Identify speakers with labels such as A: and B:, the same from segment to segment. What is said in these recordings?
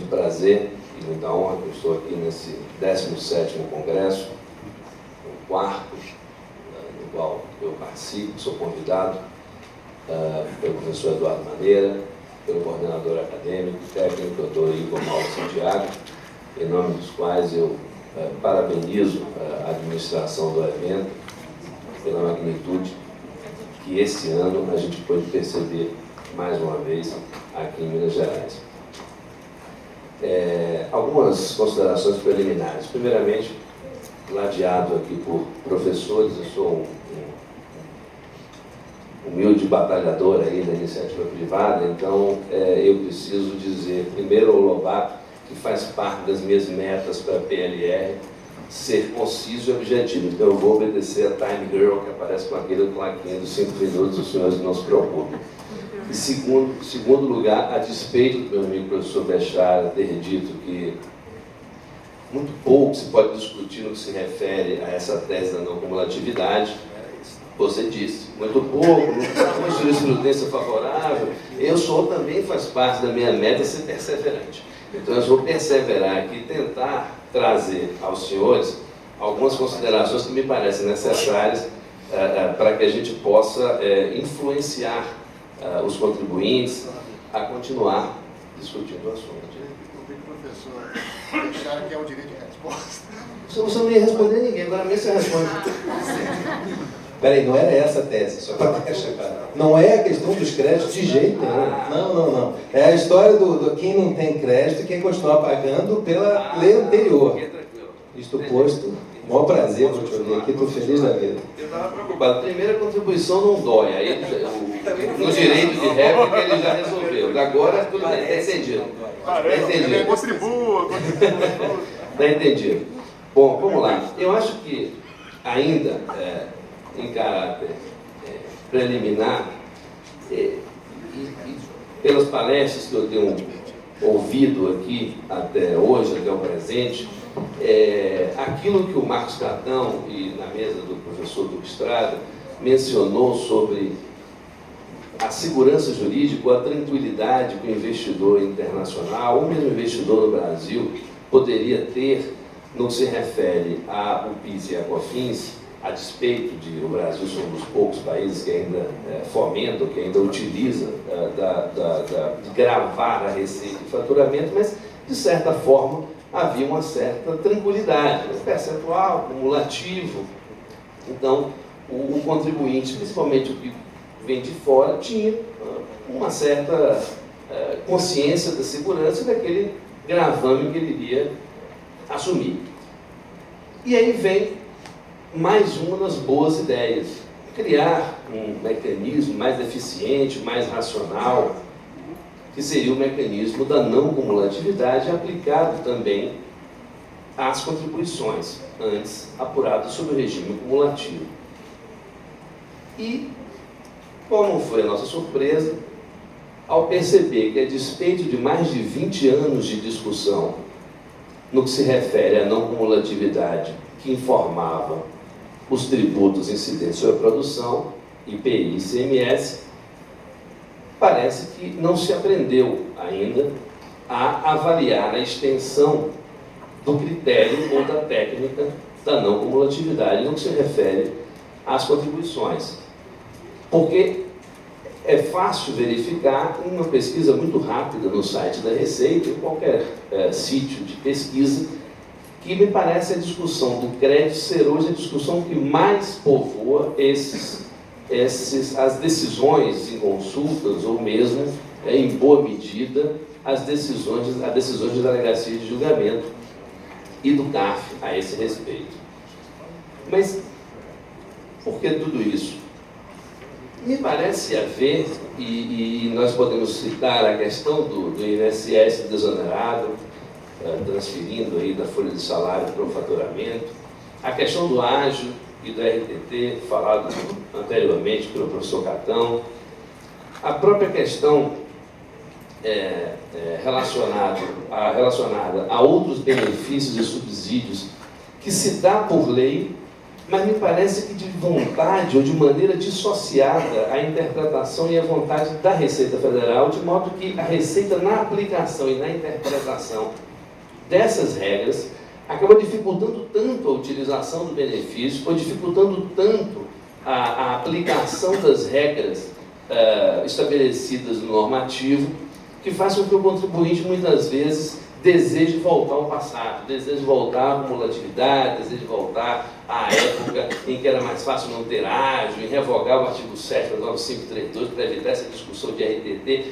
A: Prazer e muita honra que eu estou aqui nesse 17º Congresso, o quarto, no qual eu participo, sou convidado pelo professor Eduardo Maneira, pelo coordenador acadêmico, técnico, doutor Igor Mauro Santiago, em nome dos quais eu parabenizo a administração do evento pela magnitude que esse ano a gente pôde perceber mais uma vez aqui em Minas Gerais. Algumas considerações preliminares. Primeiramente, ladeado aqui por professores, eu sou um humilde batalhador aí da iniciativa privada, então eu preciso dizer, primeiro, ao Lobato, que faz parte das minhas metas para a PLR, ser conciso e objetivo. Então eu vou obedecer a Time Girl, que aparece com aquele plaquinho dos 5 minutos, os senhores não se preocupem. E segundo lugar, a despeito do meu amigo professor Bechara ter dito que muito pouco se pode discutir no que se refere a essa tese da não cumulatividade, você disse, muito pouco, não jurisprudência favorável, também faz parte da minha meta ser perseverante. Então eu vou perseverar aqui e tentar trazer aos senhores algumas considerações que me parecem necessárias para que a gente possa influenciar os contribuintes a continuar discutindo o assunto.
B: O professor deixaram que é o direito de resposta.
A: Você não ia responder ninguém, agora mesmo você responde.
C: Peraí, não era essa a tese, só para deixar claro. Não é a questão dos créditos de jeito nenhum. Não. É a história do quem não tem crédito e quem continuar pagando pela lei anterior. Isto posto, maior prazer, vou te ouvir aqui, estou feliz da vida.
A: Eu estava preocupado. Primeira contribuição não dói. Aí, no direito de réplica ele já resolveu. Agora tudo bem, está entendido.
B: Contribua.
A: Está entendido. Bom, vamos lá. Eu acho que ainda, em caráter preliminar, pelas palestras que eu tenho ouvido aqui até hoje, até o presente, aquilo que o Marcos Catão, e na mesa do professor Duque Estrada, mencionou sobre a segurança jurídica, a tranquilidade que o investidor internacional, ou mesmo investidor no Brasil, poderia ter no que se refere ao PIS e a COFINS, a despeito de o Brasil ser um dos poucos países que ainda fomenta, que ainda utiliza de gravar a receita e faturamento, mas, de certa forma, havia uma certa tranquilidade, um percentual cumulativo. Então, o contribuinte, principalmente o que vem de fora, tinha uma certa consciência da segurança daquele gravame que ele iria assumir. E aí vem mais uma das boas ideias, criar um mecanismo mais eficiente, mais racional, que seria o mecanismo da não cumulatividade aplicado também às contribuições, antes apuradas sob o regime cumulativo. E qual não foi a nossa surpresa ao perceber que, a despeito de mais de 20 anos de discussão no que se refere à não cumulatividade, que informava os tributos incidentes sobre a produção, IPI e ICMS, parece que não se aprendeu ainda a avaliar a extensão do critério ou da técnica da não cumulatividade no que se refere às contribuições. Porque é fácil verificar em uma pesquisa muito rápida no site da Receita, em qualquer sítio de pesquisa, que me parece a discussão do crédito ser hoje a discussão que mais povoa as decisões em consultas, ou mesmo, em boa medida, as decisões de delegacia de julgamento e do CARF a esse respeito. Mas, por que tudo isso? Me parece haver, e nós podemos citar a questão do INSS desonerado, transferindo aí da folha de salário para o faturamento, a questão do ágio e do RTT, falado anteriormente pelo professor Catão, a própria questão relacionada a outros benefícios e subsídios que se dá por lei, mas me parece que de vontade ou de maneira dissociada à interpretação e à vontade da Receita Federal, de modo que a Receita, na aplicação e na interpretação dessas regras, acaba dificultando tanto a utilização do benefício, ou dificultando tanto a aplicação das regras estabelecidas no normativo, que faz com que o contribuinte, muitas vezes, deseje voltar ao passado, deseje voltar à acumulatividade, deseje voltar à época em que era mais fácil não ter ágio, em revogar o artigo 7 da 9532 para evitar essa discussão de RTT.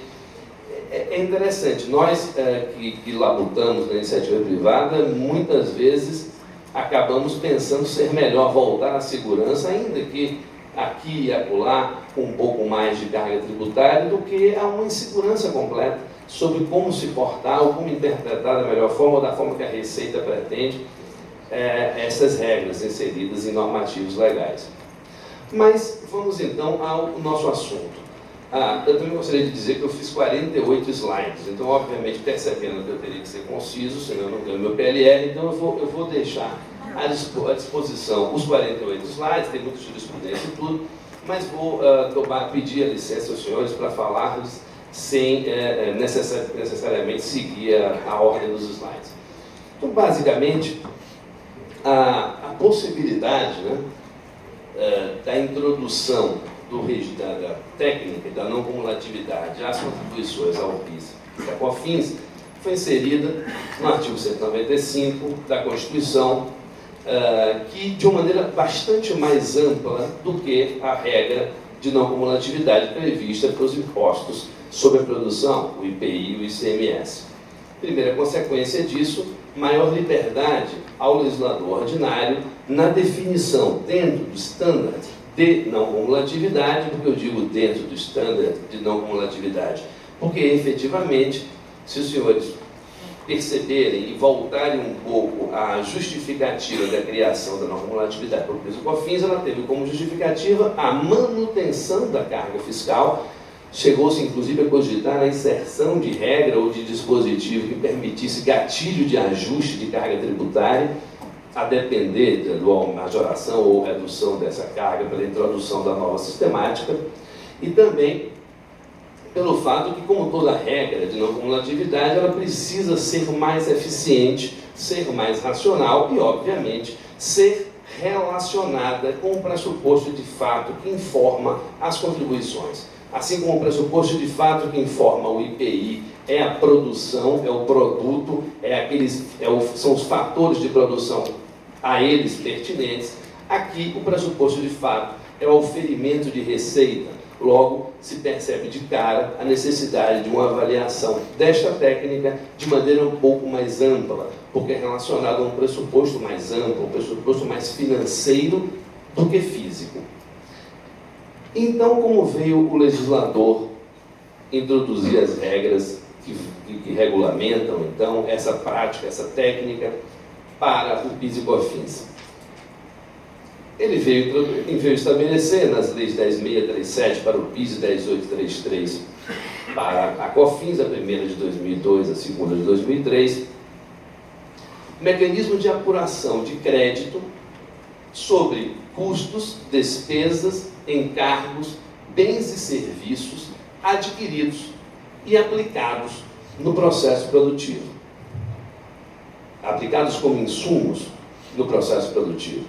A: É interessante, nós que labutamos na iniciativa privada, muitas vezes acabamos pensando ser melhor voltar à segurança, ainda que aqui e acolá com um pouco mais de carga tributária, do que a uma insegurança completa sobre como se portar ou como interpretar da melhor forma ou da forma que a Receita pretende essas regras inseridas em normativos legais. Mas vamos então ao nosso assunto. Eu também gostaria de dizer que eu fiz 48 slides, então obviamente percebendo que eu teria que ser conciso, senão eu não ganho meu PLR, então eu vou deixar à disposição os 48 slides, tem muita jurisprudência e tudo, mas vou pedir a licença aos senhores para falar-lhes sem necessariamente seguir a ordem dos slides. Então, basicamente, a possibilidade da introdução da técnica da não cumulatividade às contribuições ao PIS e à COFINS foi inserida no artigo 195 da Constituição, que de uma maneira bastante mais ampla do que a regra de não cumulatividade prevista para os impostos sobre a produção, o IPI e o ICMS. Primeira consequência disso, maior liberdade ao legislador ordinário na definição dentro do standard de não cumulatividade. Porque eu digo dentro do standard de não cumulatividade? Porque, efetivamente, se os senhores perceberem e voltarem um pouco à justificativa da criação da não cumulatividade para o PIS e COFINS, ela teve como justificativa a manutenção da carga fiscal. Chegou-se, inclusive, a cogitar a inserção de regra ou de dispositivo que permitisse gatilho de ajuste de carga tributária, a depender da majoração ou redução dessa carga pela introdução da nova sistemática, e também pelo fato que, como toda regra de não cumulatividade, ela precisa ser mais eficiente, ser mais racional e, obviamente, ser relacionada com o pressuposto de fato que informa as contribuições. Assim como o pressuposto de fato que informa o IPI é a produção, é o produto, são os fatores de produção a eles pertinentes, aqui o pressuposto de fato é o oferimento de receita. Logo, se percebe de cara a necessidade de uma avaliação desta técnica de maneira um pouco mais ampla, porque é relacionado a um pressuposto mais amplo, um pressuposto mais financeiro do que físico. Então, como veio o legislador introduzir as regras que regulamentam, então, essa prática, essa técnica para o PIS e COFINS? Ele veio estabelecer nas leis 10.637 para o PIS e 10.833 para a COFINS, a primeira de 2002, a segunda de 2003, mecanismo de apuração de crédito sobre custos, despesas, encargos, bens e serviços adquiridos e aplicados no processo produtivo. Aplicados como insumos no processo produtivo.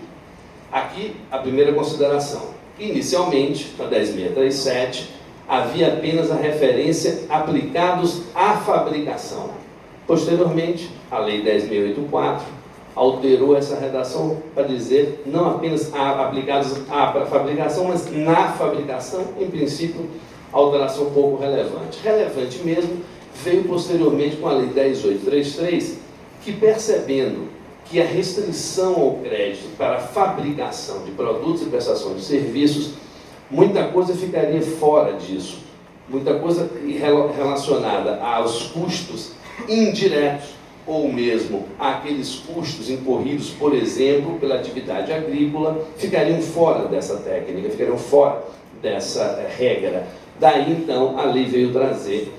A: Aqui, a primeira consideração. Inicialmente, na 10.637, havia apenas a referência aplicados à fabricação. Posteriormente, a Lei 10.684 alterou essa redação para dizer não apenas aplicados à fabricação, mas na fabricação, em princípio, alteração pouco relevante. Relevante mesmo veio posteriormente com a Lei 10.833, que, percebendo que a restrição ao crédito para a fabricação de produtos e prestações de serviços muita coisa ficaria fora disso, muita coisa relacionada aos custos indiretos ou mesmo àqueles custos incorridos, por exemplo, pela atividade agrícola, ficariam fora dessa técnica, ficariam fora dessa regra. Daí, então, a lei veio trazer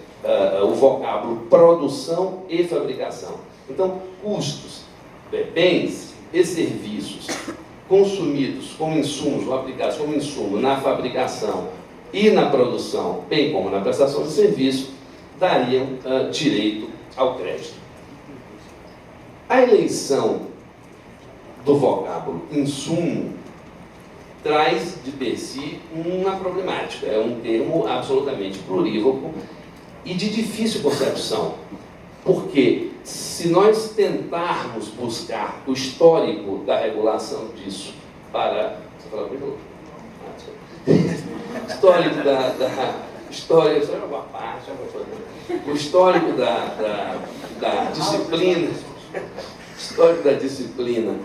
A: o vocábulo produção e fabricação. Então, custos, bens e serviços consumidos como insumos ou aplicados como insumo na fabricação e na produção, bem como na prestação de serviço, dariam direito ao crédito. A eleição do vocábulo insumo traz de per si uma problemática, é um termo absolutamente plurívoco e de difícil concepção, porque se nós tentarmos buscar o histórico da regulação disso para... Você falou comigo? Histórico história, isso é uma parte, o histórico da disciplina, histórico da disciplina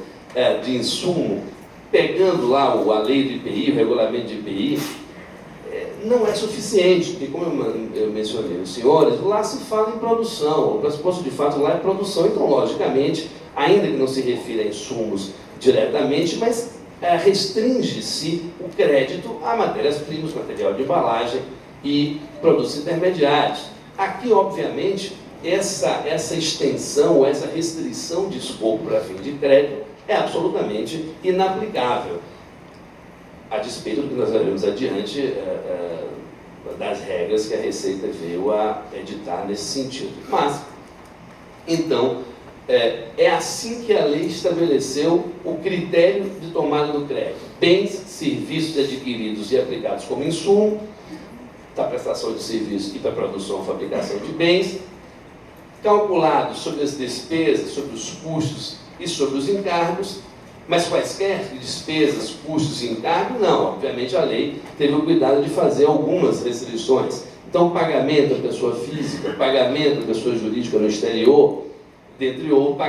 A: de insumo, pegando lá a lei do IPI, o regulamento de IPI, não é suficiente, porque como eu mencionei os senhores, lá se fala em produção, o pressuposto de fato lá é produção, então logicamente, ainda que não se refira a insumos diretamente, mas restringe-se o crédito a matérias-primas, material de embalagem e produtos intermediários. Aqui, obviamente, essa extensão, essa restrição de escopo para fim de crédito é absolutamente inaplicável, a despeito do que nós veremos adiante das regras que a Receita veio a editar nesse sentido. Mas, então, é assim que a lei estabeleceu o critério de tomada do crédito. Bens, serviços adquiridos e aplicados como insumo, da prestação de serviços e para a produção ou fabricação de bens, calculados sobre as despesas, sobre os custos e sobre os encargos, mas quaisquer despesas, custos e encargos, não. Obviamente a lei teve o cuidado de fazer algumas restrições. Então, pagamento da pessoa física, pagamento da pessoa jurídica no exterior, dentre outros,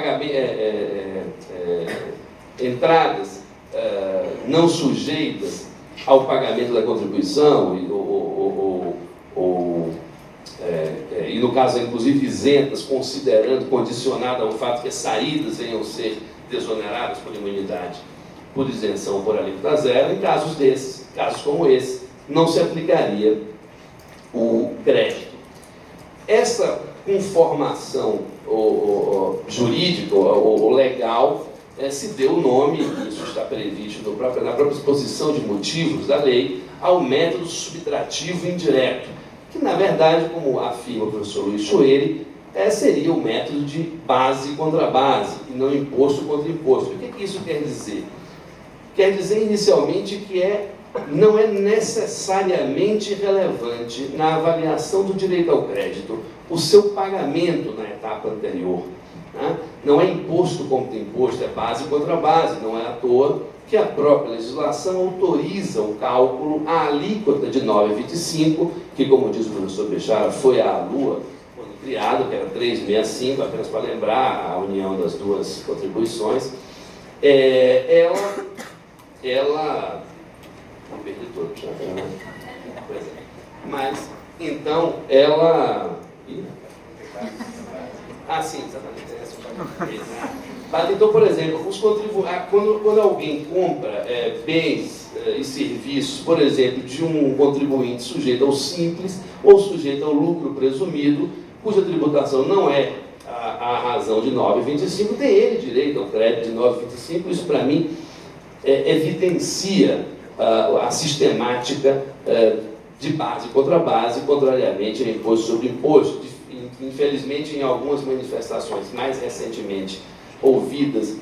A: entradas não sujeitas ao pagamento da contribuição e no caso, inclusive, isentas, condicionada ao fato que as saídas venham ser desoneradas por imunidade, por isenção por alíquota zero. Em casos como esse, não se aplicaria o crédito. Essa conformação jurídica ou legal se deu o nome, isso está previsto na própria exposição de motivos da lei, ao método subtrativo indireto, que na verdade, como afirma o professor Luiz Choeri, seria o método de base contra base, e não imposto contra imposto. O que isso quer dizer? Quer dizer inicialmente que não é necessariamente relevante na avaliação do direito ao crédito o seu pagamento na etapa anterior. Né? Não é imposto contra imposto, é base contra base. Não é à toa que a própria legislação autoriza o cálculo à alíquota de 9,25, que, como diz o professor Bechara, foi à Lua quando criado, que era 3,65, apenas para lembrar a união das duas contribuições. Ela perdi todo, né? Mas, então, ela... sim, exatamente. Então, por exemplo, quando alguém compra bens e serviços, por exemplo, de um contribuinte sujeito ao simples ou sujeito ao lucro presumido, cuja tributação não é a razão de 9,25, tem ele direito ao crédito de 9,25. Isso, para mim, evidencia a sistemática de base contra base, contrariamente ao imposto sobre imposto. Infelizmente, em algumas manifestações mais recentemente ouvidas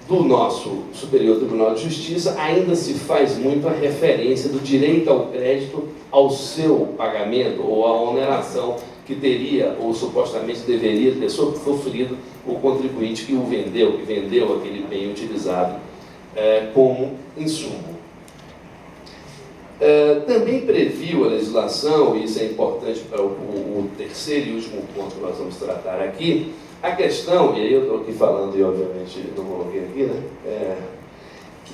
A: do nosso Superior Tribunal de Justiça, ainda se faz muito a referência do direito ao crédito ao seu pagamento ou à oneração que teria ou supostamente deveria ter sofrido o contribuinte que vendeu aquele bem utilizado como insumo. Também previu a legislação, e isso é importante para o terceiro e último ponto que nós vamos tratar aqui, a questão, e aí eu estou aqui falando e obviamente não coloquei aqui, né?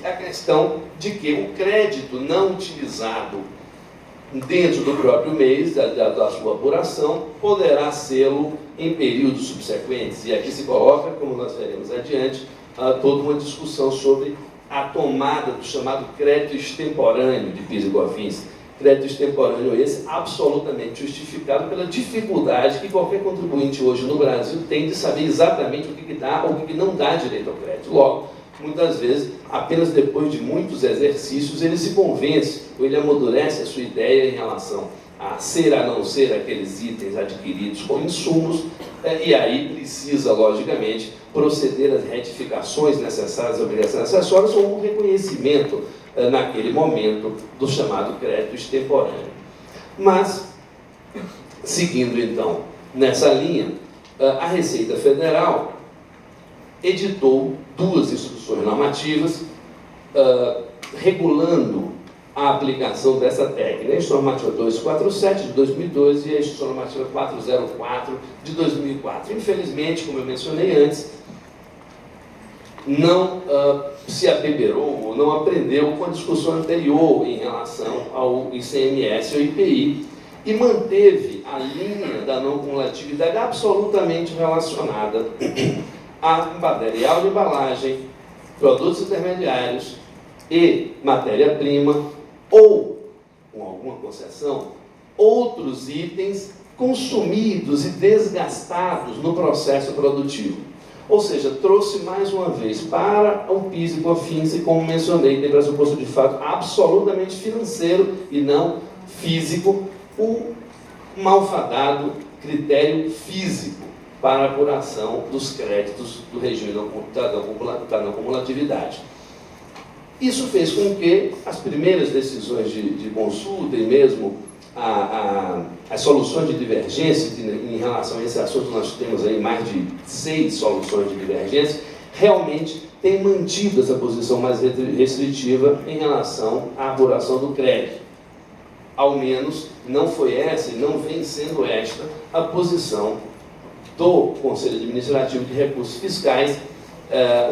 A: a questão de que o crédito não utilizado dentro do próprio mês da sua apuração poderá sê-lo em períodos subsequentes. E aqui se coloca, como nós veremos adiante, toda uma discussão sobre a tomada do chamado crédito extemporâneo de PIS e COFINS. Crédito extemporâneo esse absolutamente justificado pela dificuldade que qualquer contribuinte hoje no Brasil tem de saber exatamente o que dá ou o que não dá direito ao crédito. Logo, muitas vezes, apenas depois de muitos exercícios, ele se convence ou ele amadurece a sua ideia em relação a ser a não ser aqueles itens adquiridos com insumos, e aí precisa, logicamente, proceder às retificações necessárias, às obrigações acessórias ou um reconhecimento naquele momento do chamado crédito extemporâneo. Mas, seguindo então nessa linha, a Receita Federal editou 2 instruções normativas regulando a aplicação dessa técnica, a Instrução Normativa 247 de 2002 e a Instrução Normativa 404 de 2004. Infelizmente, como eu mencionei antes, não se abeberou ou não aprendeu com a discussão anterior em relação ao ICMS ou IPI e manteve a linha da não cumulatividade absolutamente relacionada a material de embalagem, produtos intermediários e matéria-prima ou, com alguma concessão, outros itens consumidos e desgastados no processo produtivo. Ou seja, trouxe mais uma vez para o PIS e COFINS, e como mencionei, tem pressuposto de fato absolutamente financeiro e não físico, o malfadado critério físico para a apuração dos créditos do regime da não cumulatividade. Isso fez com que as primeiras decisões de consulta e mesmo as soluções de divergência em relação a esse assunto, nós temos aí mais de 6 soluções de divergência, realmente tem mantido essa posição mais restritiva em relação à apuração do crédito. Ao menos não foi essa e não vem sendo esta a posição do Conselho Administrativo de Recursos Fiscais,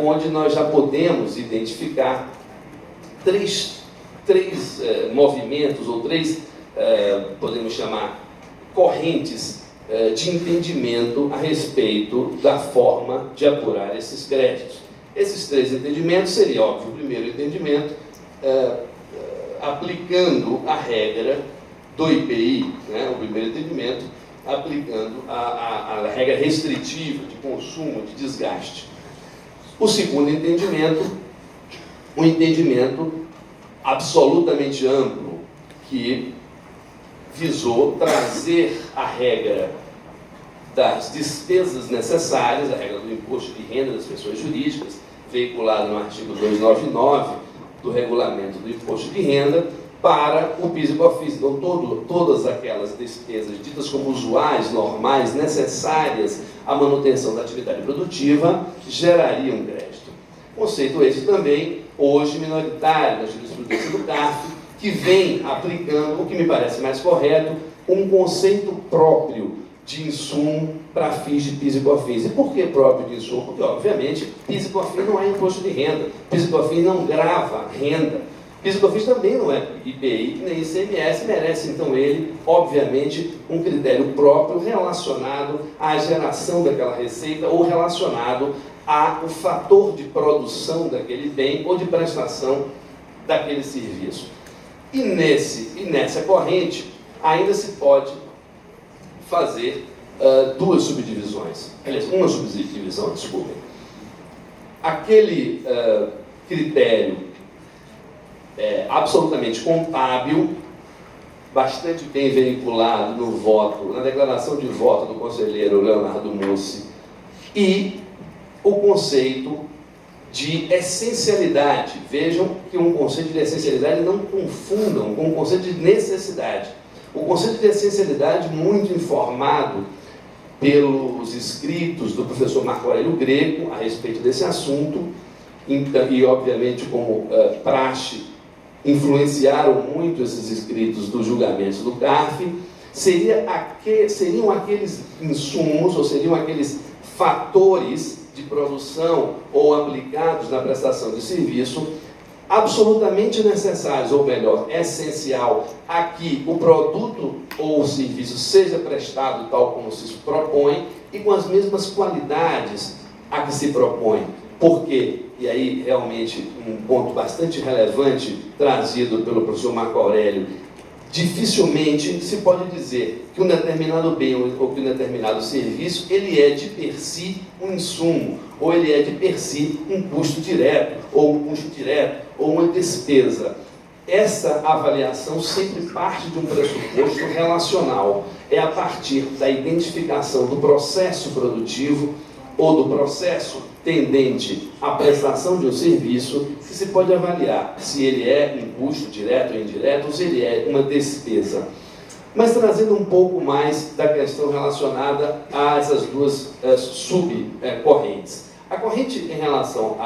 A: onde nós já podemos identificar três movimentos ou podemos chamar correntes de entendimento a respeito da forma de apurar esses créditos. Esses 3 entendimentos seriam, óbvio, o primeiro entendimento, aplicando a regra do IPI, né, o primeiro entendimento, aplicando a regra restritiva de consumo, de desgaste. O segundo entendimento, um entendimento absolutamente amplo, que visou trazer a regra das despesas necessárias, a regra do imposto de renda das pessoas jurídicas, veiculada no artigo 299 do regulamento do imposto de renda, para o PIS e COFINS. Então, todas aquelas despesas ditas como usuais, normais, necessárias à manutenção da atividade produtiva, gerariam crédito. Conceito esse também, hoje minoritário na jurisprudência do CARF, que vem aplicando, o que me parece mais correto, um conceito próprio de insumo para fins de PIS e COFINS. E por que próprio de insumo? Porque, obviamente, PIS e COFINS não é imposto de renda, PIS e COFINS não grava renda, PIS e COFINS também não é IPI nem ICMS, merece, então, ele, obviamente, um critério próprio relacionado à geração daquela receita ou relacionado ao fator de produção daquele bem ou de prestação daquele serviço. E nessa corrente, ainda se pode fazer 2 subdivisões. Aliás, uma subdivisão, desculpem. Aquele critério absolutamente contábil, bastante bem veiculado no voto, na declaração de voto do conselheiro Leonardo Mussi, e o conceito de essencialidade. Vejam que um conceito de essencialidade não confundam com o conceito de necessidade. O conceito de essencialidade, muito informado pelos escritos do professor Marco Aurélio Greco a respeito desse assunto, e obviamente como praxe, influenciaram muito esses escritos dos julgamentos do CARF, seriam aqueles insumos, ou seriam aqueles fatores de produção ou aplicados na prestação de serviço absolutamente necessários, ou melhor, essencial, a que o produto ou o serviço seja prestado tal como se propõe e com as mesmas qualidades a que se propõe. Por quê? E aí, realmente, um ponto bastante relevante trazido pelo professor Marco Aurélio, dificilmente se pode dizer que um determinado bem ou que um determinado serviço, ele é de per si um insumo, ou ele é de per si um custo direto, ou um custo direto, ou uma despesa. Essa avaliação sempre parte de um pressuposto relacional. É a partir da identificação do processo produtivo ou do processo tendente à prestação de um serviço que se pode avaliar se ele é um custo direto ou indireto ou se ele é uma despesa. Mas trazendo um pouco mais da questão relacionada a essas duas subcorrentes. A corrente em relação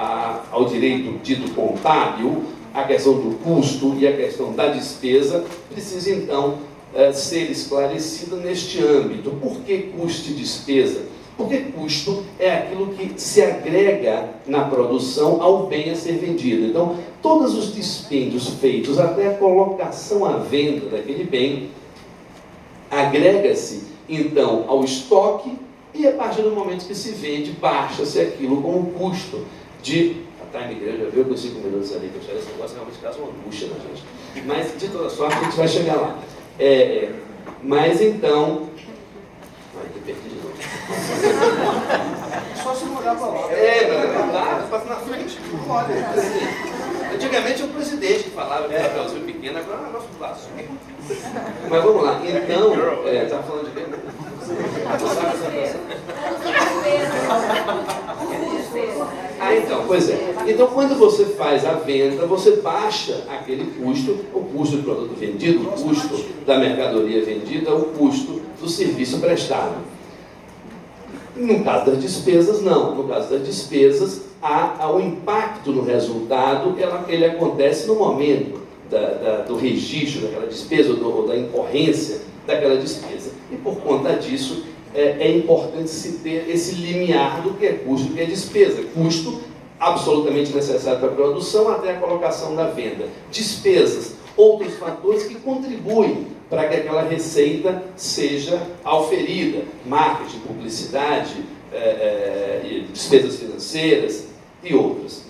A: ao direito dito contábil, a questão do custo e a questão da despesa, precisa então ser esclarecida neste âmbito. Por que custo e despesa? Porque custo é aquilo que se agrega na produção ao bem a ser vendido. Então, todos os dispêndios feitos até a colocação à venda daquele bem, agrega-se então ao estoque e a partir do momento que se vende, baixa-se aquilo como custo de... A Time Igreja já viu com 5 minutos ali, que eu achei esse negócio realmente traz uma angústia na gente. Mas, de toda sorte, a gente vai chegar lá. Mas então... Ai, que perdi de novo.
B: Só se não olhar para lá.
A: Claro, passa na frente. Pode. Antigamente é o presidente que falava de papelzinho pequeno, agora é nosso braço. Mas vamos lá, então, estava falando de quem? Então, pois é. Então, quando você faz a venda, você baixa aquele custo, o custo do produto vendido, o custo da mercadoria vendida, o custo do serviço prestado. No caso das despesas, não. No caso das despesas, o impacto no resultado, ele acontece no momento do registro daquela despesa ou da incorrência daquela despesa. E por conta disso, é importante se ter esse limiar do que é custo e do que é despesa. Custo absolutamente necessário para a produção até a colocação da venda. Despesas, outros fatores que contribuem para que aquela receita seja auferida. Marketing, publicidade, despesas financeiras e outras.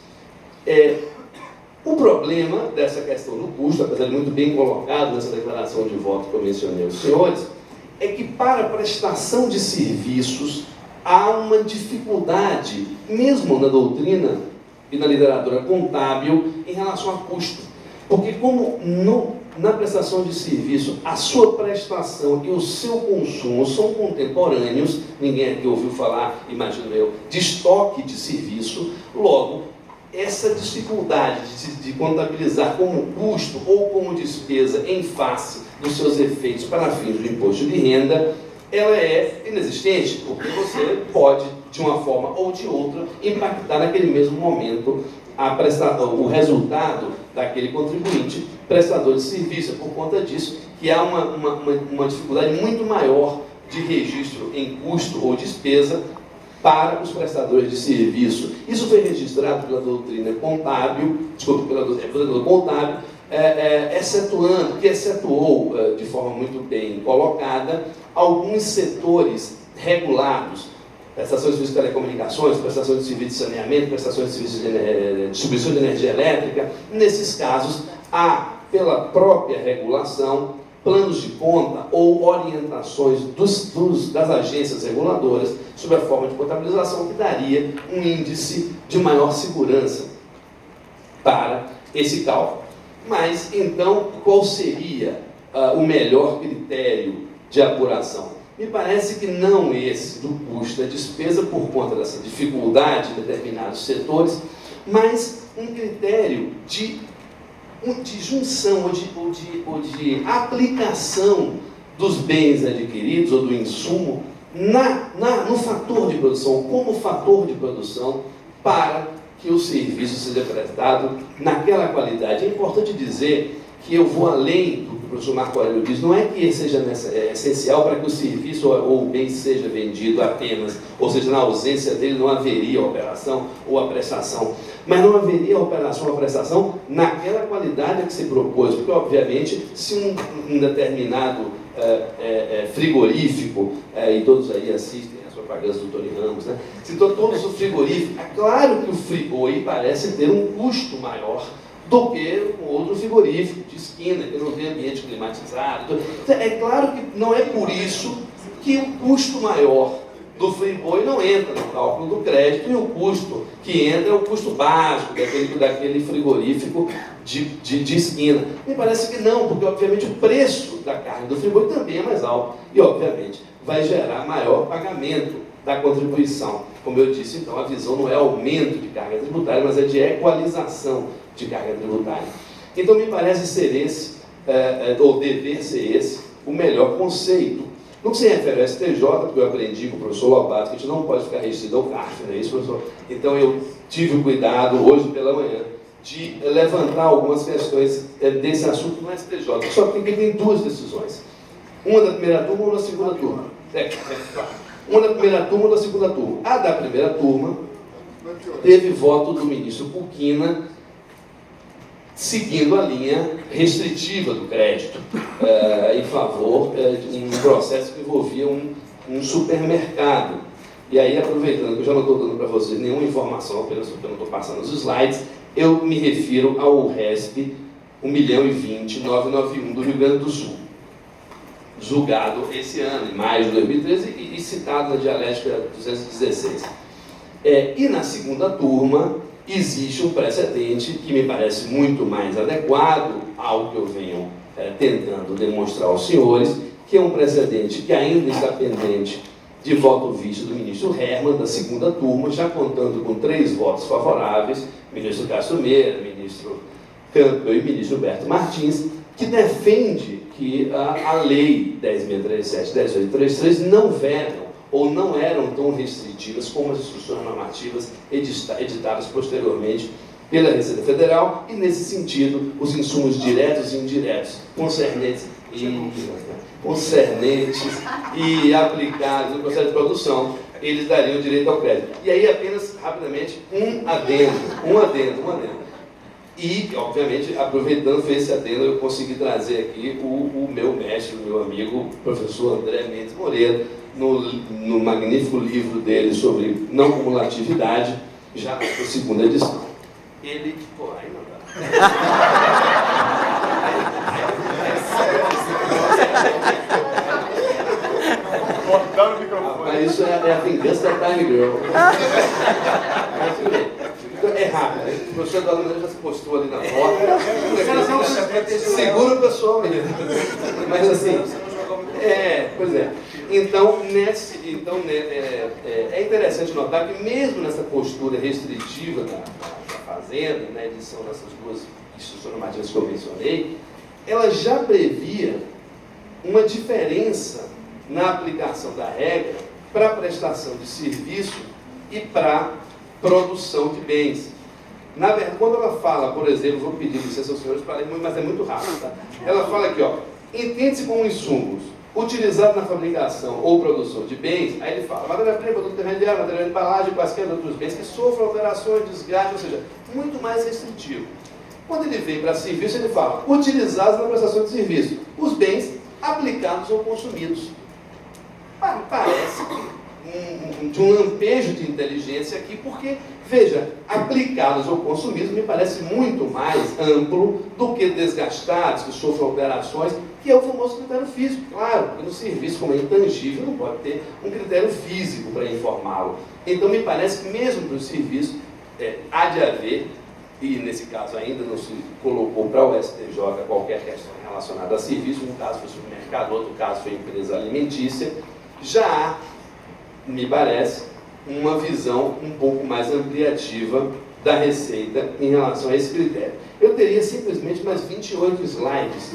A: O problema dessa questão do custo, apesar de muito bem colocado nessa declaração de voto que eu mencionei aos senhores, é que para a prestação de serviços há uma dificuldade, mesmo na doutrina e na literatura contábil, em relação a custo. Porque como na prestação de serviço, a sua prestação e o seu consumo são contemporâneos, ninguém aqui ouviu falar, imagino eu, de estoque de serviço, logo, essa dificuldade de contabilizar como custo ou como despesa em face dos seus efeitos para fins do imposto de renda, ela é inexistente, porque você pode, de uma forma ou de outra, impactar naquele mesmo momento o resultado daquele contribuinte prestador de serviço. Por conta disso, que há uma dificuldade muito maior de registro em custo ou despesa para os prestadores de serviço. Isso foi registrado pela doutrina contábil, pela doutrina contábil, que excetuou de forma muito bem colocada alguns setores regulados, prestações de serviços de telecomunicações, prestações de serviços de saneamento, prestações de serviços de distribuição de energia elétrica. Nesses casos, há, pela própria regulação, planos de conta ou orientações das agências reguladoras sobre a forma de contabilização que daria um índice de maior segurança para esse cálculo. Mas, então, qual seria o melhor critério de apuração? Me parece que não esse do custo da despesa por conta dessa dificuldade em determinados setores, mas um critério de junção ou de aplicação dos bens adquiridos ou do insumo no fator de produção, como fator de produção para que o serviço seja prestado naquela qualidade. É importante dizer que eu vou além professor Marco Aurélio diz, não é que seja essencial para que o serviço ou o bem seja vendido apenas, ou seja, na ausência dele não haveria a operação ou a prestação, mas não haveria a operação ou a prestação naquela qualidade a que se propôs, porque obviamente se um determinado frigorífico, e todos aí assistem as propagandas do Tony Ramos, né? Se todos os frigoríficos, é claro que o frigoi parece ter um custo maior do que um outro frigorífico de esquina, que não tem ambiente climatizado. Então, é claro que não é por isso que o custo maior do frigoi não entra no cálculo do crédito, e o custo que entra é o custo básico daquele frigorífico de esquina. Me parece que não, porque obviamente o preço da carne do frigoi também é mais alto e obviamente vai gerar maior pagamento da contribuição. Como eu disse, então, a visão não é aumento de carga tributária, mas é de equalização de carga tributária. Então, me parece ser esse, ou dever ser esse, o melhor conceito. No que se refere ao STJ, porque eu aprendi com o professor Lobato que a gente não pode ficar restrito ao CARF, não é isso, professor? Então, eu tive o cuidado, hoje pela manhã, de levantar algumas questões desse assunto no STJ. Só que tem duas decisões. Uma da primeira turma e uma da segunda turma. Uma da primeira turma e uma da segunda turma. A da primeira turma teve voto do ministro Pulquina seguindo a linha restritiva do crédito em favor de um processo que envolvia um supermercado. E aí, aproveitando que eu já não estou dando para vocês nenhuma informação, apenas porque eu não estou passando os slides, eu me refiro ao RESP 1.020.991 do Rio Grande do Sul, julgado esse ano, em maio de 2013, e citado na dialética 216. E na segunda turma, existe um precedente que me parece muito mais adequado ao que eu venho tentando demonstrar aos senhores, que é um precedente que ainda está pendente de voto visto do ministro Herman, da segunda turma, já contando com 3 votos favoráveis, ministro Castro Meira, ministro Campbell e ministro Humberto Martins, que defende que a lei 10.637 e 10.833 não vedam ou não eram tão restritivas como as instruções normativas editadas posteriormente pela Receita Federal, e nesse sentido os insumos diretos e indiretos concernentes e aplicados no processo de produção, eles dariam direito ao crédito. E aí apenas rapidamente um adendo. E, obviamente, aproveitando esse adendo, eu consegui trazer aqui o meu mestre, o meu amigo, professor André Mendes Moreira, no magnífico livro dele sobre não cumulatividade, já na segunda edição. Ele... Pô, aí não dá.
B: Cortaram o microfone.
A: Mas isso é a vingança da Time Girl. É rápido, né? O professor da Luna já se postou ali na porta. Segura o pessoal mesmo. Mas assim, pois é. Então, é interessante notar que mesmo nessa postura restritiva da Fazenda, na edição dessas duas instruções normativas que eu mencionei, ela já previa uma diferença na aplicação da regra para a prestação de serviço e para produção de bens. Na verdade, quando ela fala, por exemplo, vou pedir licença aos senhores para ler, mas é muito rápido, tá? Ela fala aqui, ó, entende-se como insumos utilizados na fabricação ou produção de bens, aí ele fala, matéria-prima, produto intermediário, material de embalagem, quaisquer outros bens que sofram alterações, desgaste, ou seja, muito mais restritivo. Quando ele vem para serviço, ele fala, utilizados na prestação de serviço, os bens aplicados ou consumidos. Parece de um lampejo de inteligência aqui, porque, veja, aplicados ou consumidos me parece muito mais amplo do que desgastados, que sofram alterações, que é o famoso critério físico. Claro, porque no serviço, como é intangível, não pode ter um critério físico para informá-lo. Então, me parece que mesmo para o serviço, há de haver, e nesse caso ainda não se colocou para o STJ qualquer questão relacionada a serviço, um caso foi supermercado, outro caso foi empresa alimentícia, já há, me parece, uma visão um pouco mais ampliativa da Receita em relação a esse critério. Eu teria simplesmente mais 28 slides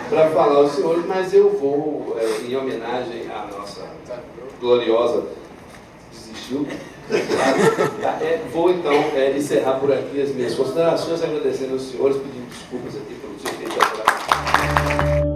A: para falar aos senhores, mas eu vou, em homenagem à nossa gloriosa... Desistiu? Vou então encerrar por aqui as minhas considerações, agradecendo aos senhores, pedindo desculpas aqui pelo seu tempo.